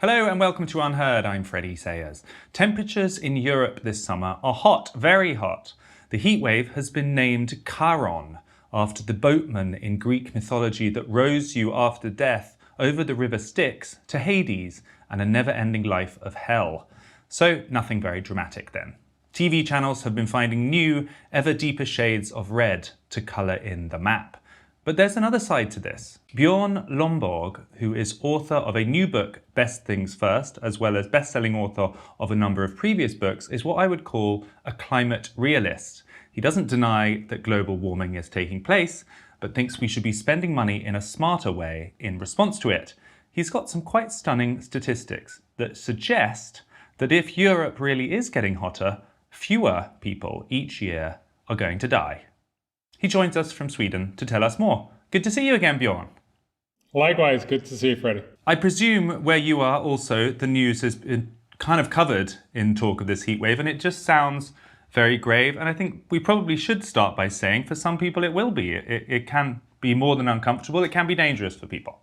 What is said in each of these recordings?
Hello and welcome to Unheard, I'm Freddie Sayers. Temperatures in Europe this summer are hot, very hot. The heatwave has been named Charon, after the boatman in Greek mythology that rows you after death over the river Styx to Hades and a never-ending life of hell. So nothing very dramatic then. TV channels have been finding new, ever deeper shades of red to colour in the map. But there's another side to this. Bjorn Lomborg, who is author of a new book, Best Things First, as well as best-selling author of a number of previous books, is what I would call a climate realist. He doesn't deny that global warming is taking place, but thinks we should be spending money in a smarter way in response to it. He's got some quite stunning statistics that suggest that if Europe really is getting hotter, fewer people each year are going to die. He joins us from Sweden to tell us more. Good to see you again, Bjorn. Likewise, good to see you, Freddie. I presume where you are also, the news has been kind of covered in talk of this heatwave, and it just sounds very grave. And I think we probably should start by saying for some people it will be. It can be more than uncomfortable. It can be dangerous for people.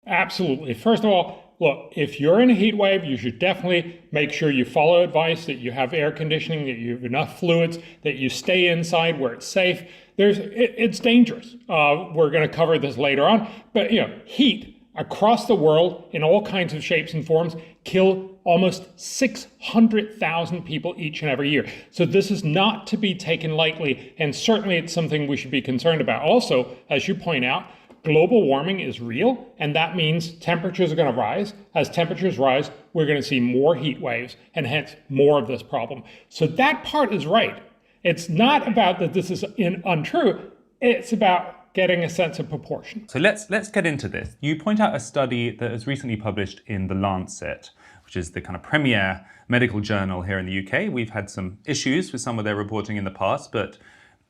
Absolutely. First of all, look, if you're in a heat wave, you should definitely make sure you follow advice, that you have air conditioning, that you have enough fluids, that you stay inside where it's safe. It's dangerous. We're going to cover this later on. But, heat across the world in all kinds of shapes and forms kill almost 600,000 people each and every year. So this is not to be taken lightly, and certainly it's something we should be concerned about. Also, as you point out, global warming is real, and that means temperatures are going to rise. As temperatures rise, we're going to see more heat waves, and hence more of this problem. So that part is right. It's not about that this is untrue. It's about getting a sense of proportion. So let's get into this. You point out a study that was recently published in The Lancet, which is the kind of premier medical journal here in the UK. We've had some issues with some of their reporting in the past, but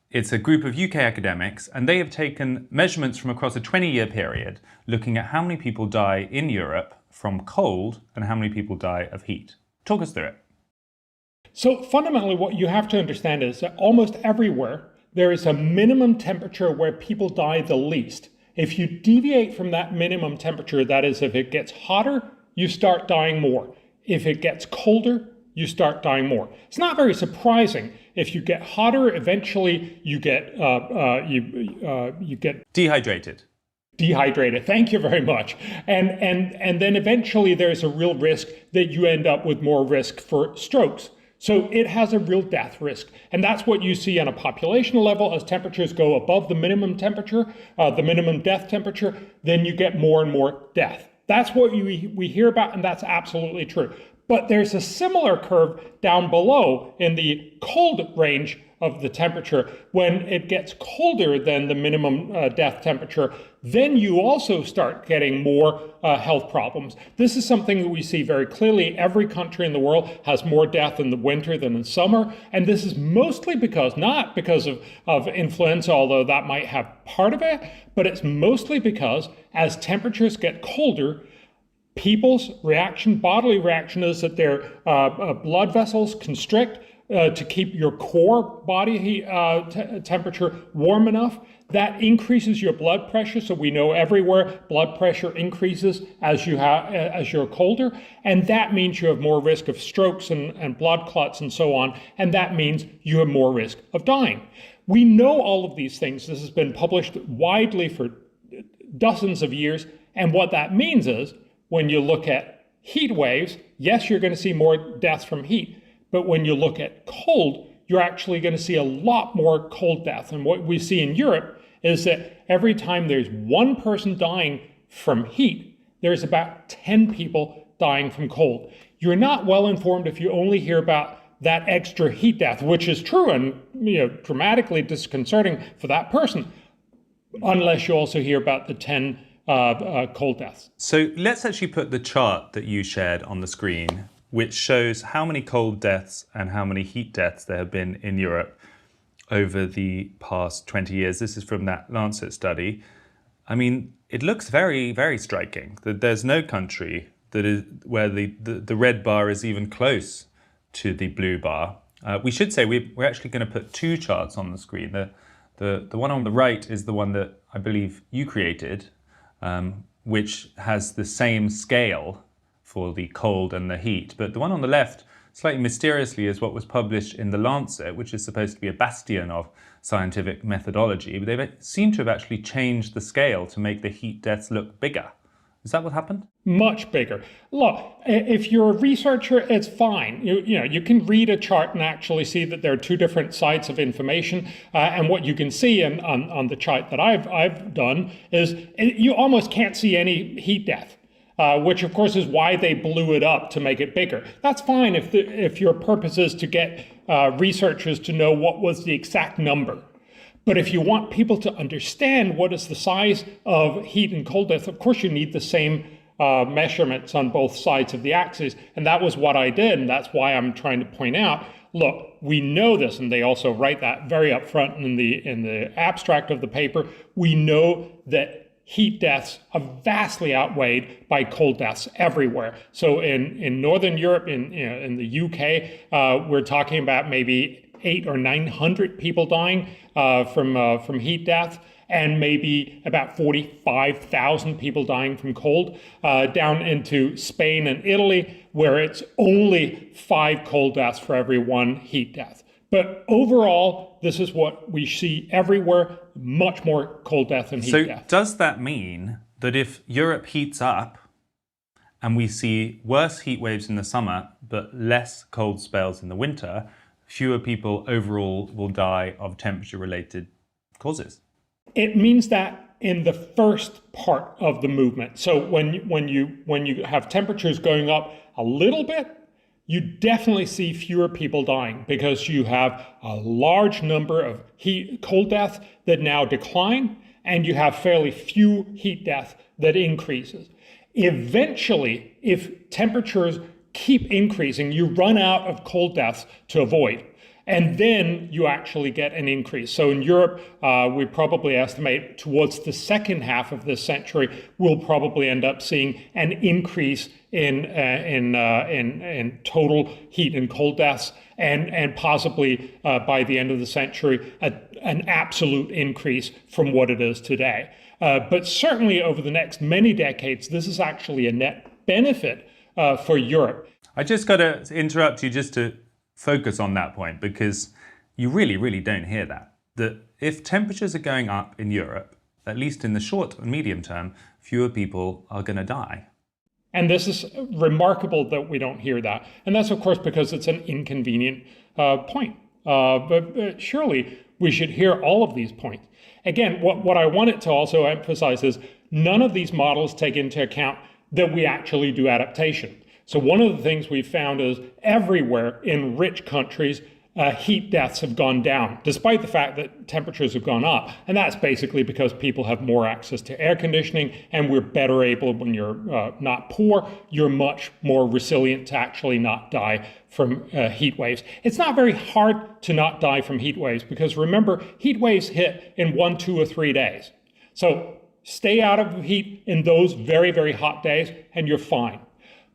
it's a group of UK academics, and they have taken measurements from across a 20-year period, looking at how many people die in Europe from cold and how many people die of heat. Talk us through it. So fundamentally, what you have to understand is that almost everywhere, there is a minimum temperature where people die the least. If you deviate from that minimum temperature, that is, if it gets hotter, you start dying more. If it gets colder, you start dying more. It's not very surprising. If you get hotter, eventually you get dehydrated. Dehydrated. Thank you very much. And then eventually there's a real risk that you end up with more risk for strokes. So it has a real death risk. And that's what you see on a population level. As temperatures go above the minimum temperature, the minimum death temperature, then you get more and more death. That's what we hear about, and that's absolutely true. But there's a similar curve down below in the cold range of the temperature. When it gets colder than the minimum death temperature, then you also start getting more health problems. This is something that we see very clearly. Every country in the world has more death in the winter than in summer. And this is mostly not because of influenza, although that might have part of it, but it's mostly because as temperatures get colder, people's bodily reaction is that their blood vessels constrict to keep your core body heat, temperature warm enough. That increases your blood pressure. So we know everywhere blood pressure increases as you're colder. And that means you have more risk of strokes and blood clots and so on. And that means you have more risk of dying. We know all of these things. This has been published widely for dozens of years. And what that means is, when you look at heat waves, yes, you're going to see more deaths from heat. But when you look at cold, you're actually going to see a lot more cold death. And what we see in Europe is that every time there's one person dying from heat, there's about 10 people dying from cold. You're not well informed if you only hear about that extra heat death, which is true and dramatically disconcerting for that person, unless you also hear about the 10 cold deaths. So let's actually put the chart that you shared on the screen, which shows how many cold deaths and how many heat deaths there have been in Europe over the past 20 years. This is from that Lancet study. I mean, it looks very, very striking that there's no country that is where the red bar is even close to the blue bar. We should say we're actually going to put two charts on the screen. The one on the right is the one that I believe you created, which has the same scale for the cold and the heat. But the one on the left, slightly mysteriously, is what was published in The Lancet, which is supposed to be a bastion of scientific methodology. But they seem to have actually changed the scale to make the heat deaths look bigger. Is that what happened? Much bigger. Look, if you're a researcher, it's fine. You can read a chart and actually see that there are two different sides of information. And what you can see on the chart that I've done is you almost can't see any heat death, which of course is why they blew it up to make it bigger. That's fine if your purpose is to get researchers to know what was the exact number. But if you want people to understand what is the size of heat and cold death, of course you need the same measurements on both sides of the axis. And that was what I did. And that's why I'm trying to point out, look, we know this. And they also write that very upfront in the abstract of the paper. We know that heat deaths are vastly outweighed by cold deaths everywhere. So in Northern Europe, in the UK, we're talking about maybe 800 or 900 people dying from heat death, and maybe about 45,000 people dying from cold, down into Spain and Italy, where it's only 5 cold deaths for every 1 heat death. But overall, this is what we see everywhere, much more cold death than heat death. So does that mean that if Europe heats up and we see worse heat waves in the summer, but less cold spells in the winter, fewer people overall will die of temperature-related causes? It means that in the first part of the movement. So when you have temperatures going up a little bit, you definitely see fewer people dying because you have a large number of cold deaths that now decline, and you have fairly few heat deaths that increases. Eventually, if temperatures keep increasing, you run out of cold deaths to avoid. And then you actually get an increase. So in Europe, we probably estimate towards the second half of this century, we'll probably end up seeing an increase in total heat and cold deaths, and possibly by the end of the century, an absolute increase from what it is today. But certainly over the next many decades, this is actually a net benefit for Europe. I just got to interrupt you just to focus on that point, because you really, really don't hear that. That if temperatures are going up in Europe, at least in the short and medium term, fewer people are going to die. And this is remarkable that we don't hear that. And that's, of course, because it's an inconvenient point. But surely we should hear all of these points. Again, what I wanted to also emphasize is none of these models take into account that we actually do adaptation. So one of the things we've found is everywhere in rich countries, heat deaths have gone down, despite the fact that temperatures have gone up. And that's basically because people have more access to air conditioning, and we're better able, when you're not poor, you're much more resilient to actually not die from heat waves. It's not very hard to not die from heat waves, because remember, heat waves hit in 1, 2, or 3 days. So stay out of heat in those very, very hot days, and you're fine.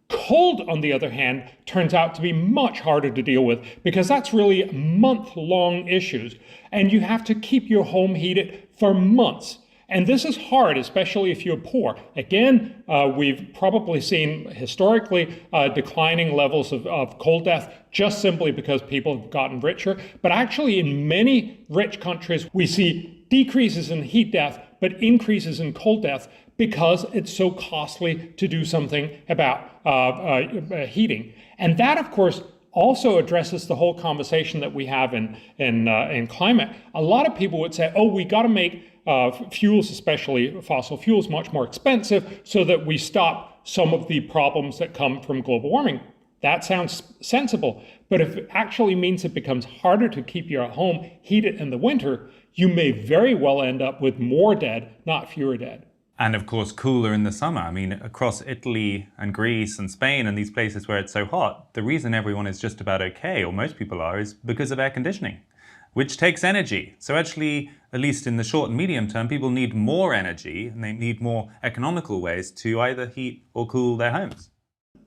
Cold, on the other hand, turns out to be much harder to deal with, because that's really month-long issues, and you have to keep your home heated for months. And this is hard, especially if you're poor. Again, we've probably seen historically declining levels of cold death just simply because people have gotten richer. But actually, in many rich countries, we see decreases in heat death, but increases in cold death, because it's so costly to do something about heating. And that, of course, also addresses the whole conversation that we have in climate. A lot of people would say, oh, we got to make fuels, especially fossil fuels, much more expensive so that we stop some of the problems that come from global warming. That sounds sensible. But if it actually means it becomes harder to keep your home heated in the winter, you may very well end up with more dead, not fewer dead. And of course, cooler in the summer. I mean, across Italy and Greece and Spain and these places where it's so hot, the reason everyone is just about okay, or most people are, is because of air conditioning, which takes energy. So actually, at least in the short and medium term, people need more energy, and they need more economical ways to either heat or cool their homes.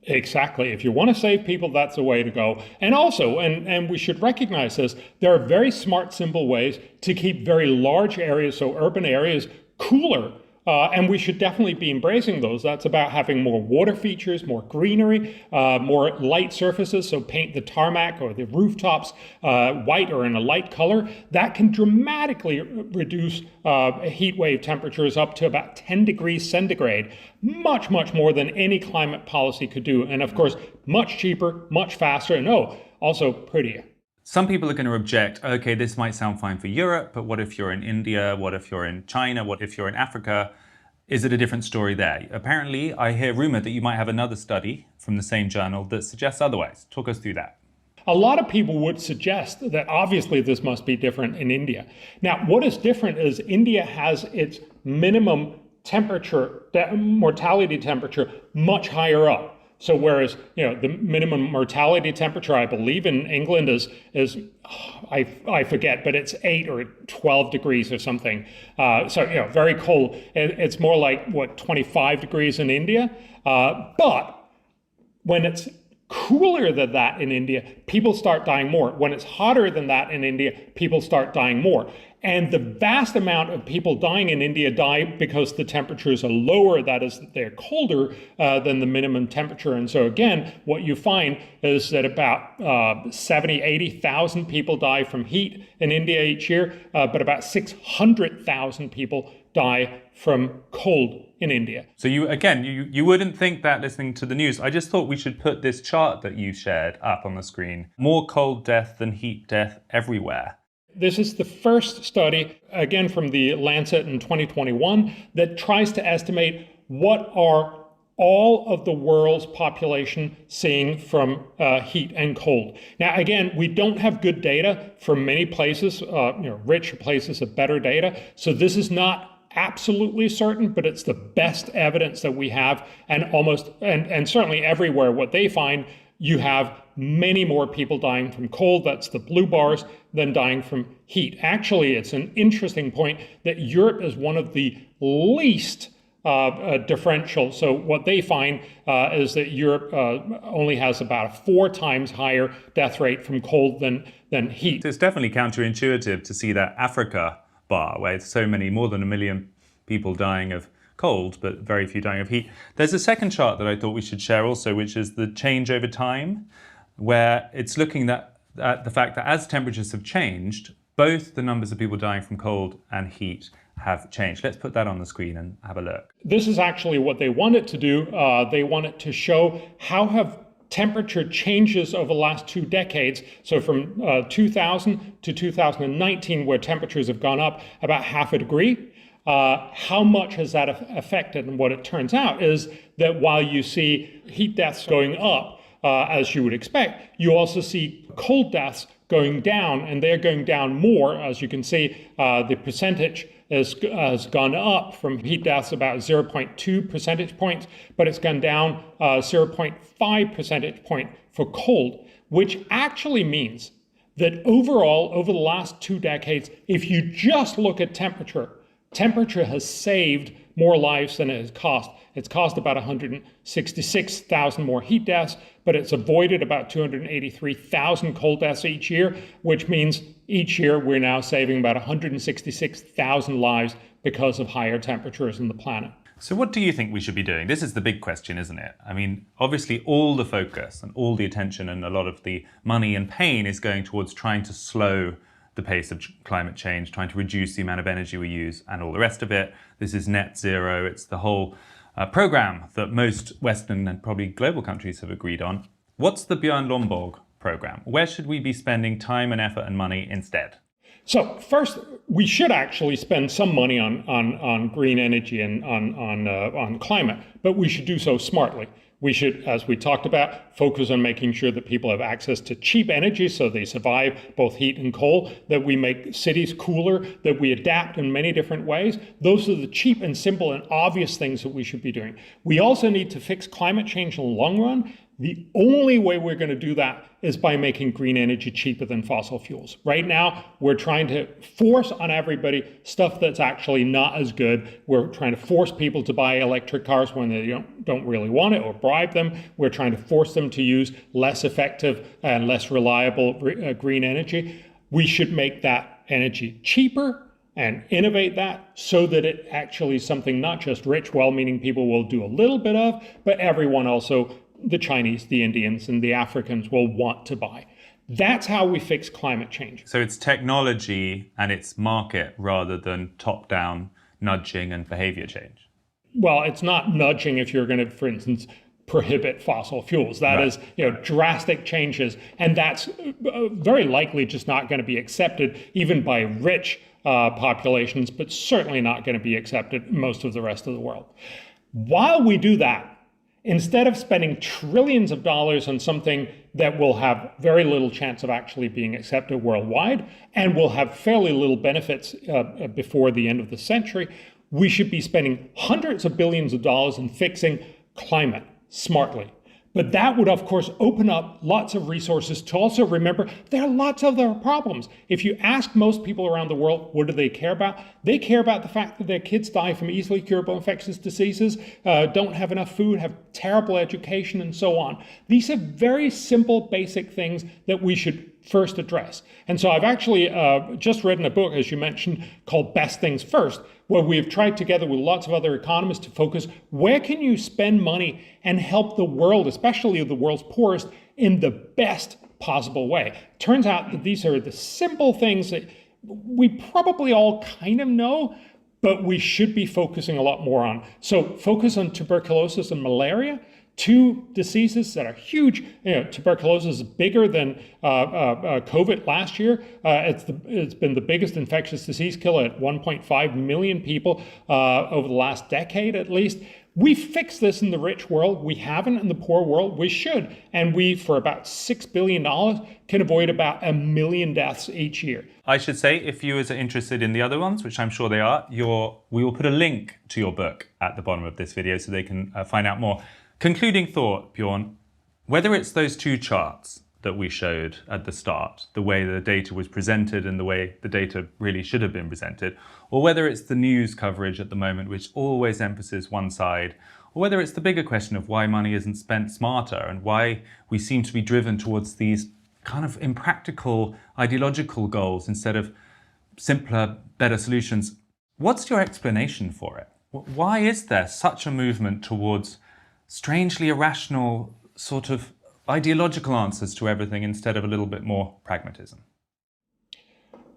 Exactly. If you want to save people, that's the way to go. And also, and we should recognize this, there are very smart, simple ways to keep very large areas, so urban areas, cooler And we should definitely be embracing those. That's about having more water features, more greenery, more light surfaces. So paint the tarmac or the rooftops white or in a light color. That can dramatically reduce heat wave temperatures up to about 10 degrees centigrade, much, much more than any climate policy could do. And of course, much cheaper, much faster, and also prettier. Some people are going to object, okay, this might sound fine for Europe, but what if you're in India? What if you're in China? What if you're in Africa? Is it a different story there? Apparently, I hear rumored that you might have another study from the same journal that suggests otherwise. Talk us through that. A lot of people would suggest that obviously this must be different in India. Now, what is different is India has its minimum temperature, mortality temperature, much higher up. So whereas, the minimum mortality temperature, I believe in England is I forget, but it's 8 or 12 degrees or something. So, very cold. It's more like, 25 degrees in India. But when it's cooler than that in India, people start dying more. When it's hotter than that in India, people start dying more. And the vast amount of people dying in India die because the temperatures are lower, that is, they're colder than the minimum temperature. And so again, what you find is that about 70, 80,000 people die from heat in India each year, but about 600,000 people die from cold in India. So you wouldn't think that listening to the news. I just thought we should put this chart that you shared up on the screen. More cold death than heat death everywhere. This is the first study, again from the Lancet in 2021, that tries to estimate what are all of the world's population seeing from heat and cold. Now, again, we don't have good data from many places. Rich places have better data. So this is not absolutely certain, but it's the best evidence that we have, and certainly everywhere what they find, you have many more people dying from cold, that's the blue bars, than dying from heat. Actually, it's an interesting point that Europe is one of the least differential. So what they find is that Europe only has about a 4 times higher death rate from cold than heat. It's definitely counterintuitive to see that Africa bar, where so many, more than 1 million people dying of cold, but very few dying of heat. There's a second chart that I thought we should share also, which is the change over time, where it's looking at the fact that as temperatures have changed, both the numbers of people dying from cold and heat have changed. Let's put that on the screen and have a look. This is actually what they wanted to do. They wanted to show how have temperature changes over the last 2 decades. So from 2000 to 2019, where temperatures have gone up about half a degree. How much has that affected? And what it turns out is that while you see heat deaths going up, as you would expect, you also see cold deaths going down, and they're going down more. As you can see, the percentage has gone up from heat deaths about 0.2 percentage points, but it's gone down 0.5 percentage point for cold, which actually means that overall, over the last 2 decades, if you just look at temperature has saved more lives than it has cost. It's cost about 166,000 more heat deaths, but it's avoided about 283,000 cold deaths each year, which means each year we're now saving about 166,000 lives because of higher temperatures on the planet. So what do you think we should be doing? This is the big question, isn't it? I mean, obviously all the focus and all the attention and a lot of the money and pain is going towards trying to slow the pace of climate change, trying to reduce the amount of energy we use and all the rest of it. This is net zero. It's the whole program that most Western and probably global countries have agreed on. What's the Bjorn Lomborg program? Where should we be spending time and effort and money instead? So first, we should actually spend some money on green energy and on climate, but we should do so smartly. We should, as we talked about, focus on making sure that people have access to cheap energy so they survive both heat and cold, that we make cities cooler, that we adapt in many different ways. Those are the cheap and simple and obvious things that we should be doing. We also need to fix climate change in the long run. The only way we're going to do that is by making green energy cheaper than fossil fuels. Right now, we're trying to force on everybody stuff that's actually not as good. We're trying to force people to buy electric cars when they don't really want it, or bribe them. We're trying to force them to use less effective and less reliable green energy. We should make that energy cheaper, and innovate that so that it actually is something not just rich, well-meaning people will do a little bit of, but everyone also, the Chinese, the Indians, and the Africans will want to buy. That's how we fix climate change. So it's technology and it's market rather than top-down nudging and behavior change. Well, it's not nudging if you're going to, for instance, prohibit fossil fuels. That is, drastic changes, and that's very likely just not going to be accepted even by rich populations, but certainly not going to be accepted in most of the rest of the world. While we do that, instead of spending trillions of dollars on something that will have very little chance of actually being accepted worldwide and will have fairly little benefits before the end of the century, we should be spending hundreds of billions of dollars in fixing climate smartly. But that would, of course, open up lots of resources to also remember there are lots of other problems. If you ask most people around the world, what do they care about? They care about the fact that their kids die from easily curable infectious diseases, don't have enough food, have terrible education, and so on. These are very simple, basic things that we should first address. And so I've actually just written a book, as you mentioned, called Best Things First, where we've tried together with lots of other economists to focus where can you spend money and help the world, especially the world's poorest, in the best possible way. Turns out that these are the simple things that we probably all kind of know, but we should be focusing a lot more on. So focus on tuberculosis and malaria, two diseases that are huge. Tuberculosis is bigger than COVID last year. It's been the biggest infectious disease killer at 1.5 million people over the last decade at least. We fix this in the rich world. We haven't in the poor world. We should. And we, for about $6 billion, can avoid about 1 million deaths each year. I should say, if viewers are interested in the other ones, which I'm sure they are, we will put a link to your book at the bottom of this video so they can find out more. Concluding thought, Bjorn, whether it's those two charts that we showed at the start, the way the data was presented and the way the data really should have been presented, or whether it's the news coverage at the moment, which always emphasizes one side, or whether it's the bigger question of why money isn't spent smarter and why we seem to be driven towards these kind of impractical ideological goals instead of simpler, better solutions. What's your explanation for it? Why is there such a movement towards strangely irrational sort of ideological answers to everything instead of a little bit more pragmatism?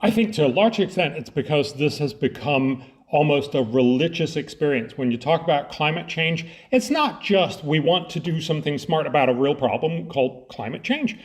I think to a large extent it's because this has become almost a religious experience. When you talk about climate change, it's not just we want to do something smart about a real problem called climate change.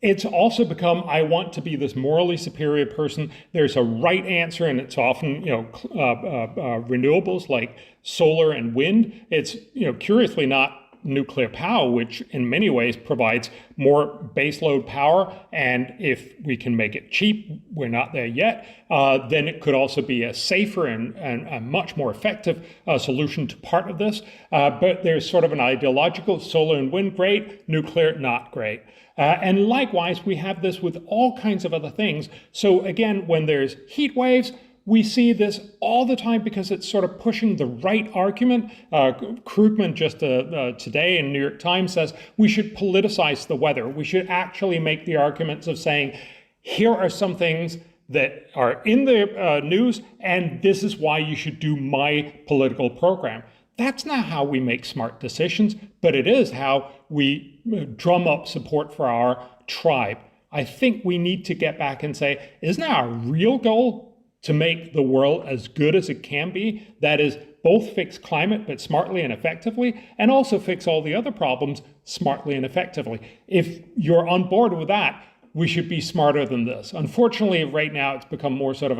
It's also become, I want to be this morally superior person. There's a right answer, and it's often, renewables like solar and wind. It's, curiously not nuclear power, which in many ways provides more baseload power. And if we can make it cheap, we're not there yet, then it could also be a safer and a much more effective solution to part of this. But there's sort of an ideological solar and wind, great, nuclear, not great. And likewise, we have this with all kinds of other things. So again, when there's heat waves, we see this all the time because it's sort of pushing the right argument. Krugman just today in New York Times says we should politicize the weather. We should actually make the arguments of saying, here are some things that are in the news, and this is why you should do my political program. That's not how we make smart decisions, but it is how we drum up support for our tribe. I think we need to get back and say, isn't our real goal to make the world as good as it can be? That is, both fix climate, but smartly and effectively, and also fix all the other problems smartly and effectively. If you're on board with that, we should be smarter than this. Unfortunately, right now, it's become more sort of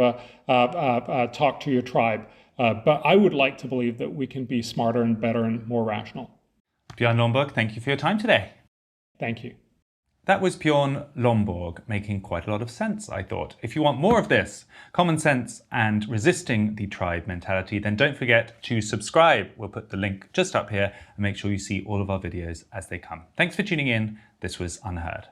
a talk to your tribe. But I would like to believe that we can be smarter and better and more rational. Bjorn Lomborg, thank you for your time today. Thank you. That was Bjorn Lomborg, making quite a lot of sense, I thought. If you want more of this, common sense and resisting the tribe mentality, then don't forget to subscribe. We'll put the link just up here and make sure you see all of our videos as they come. Thanks for tuning in. This was Unheard.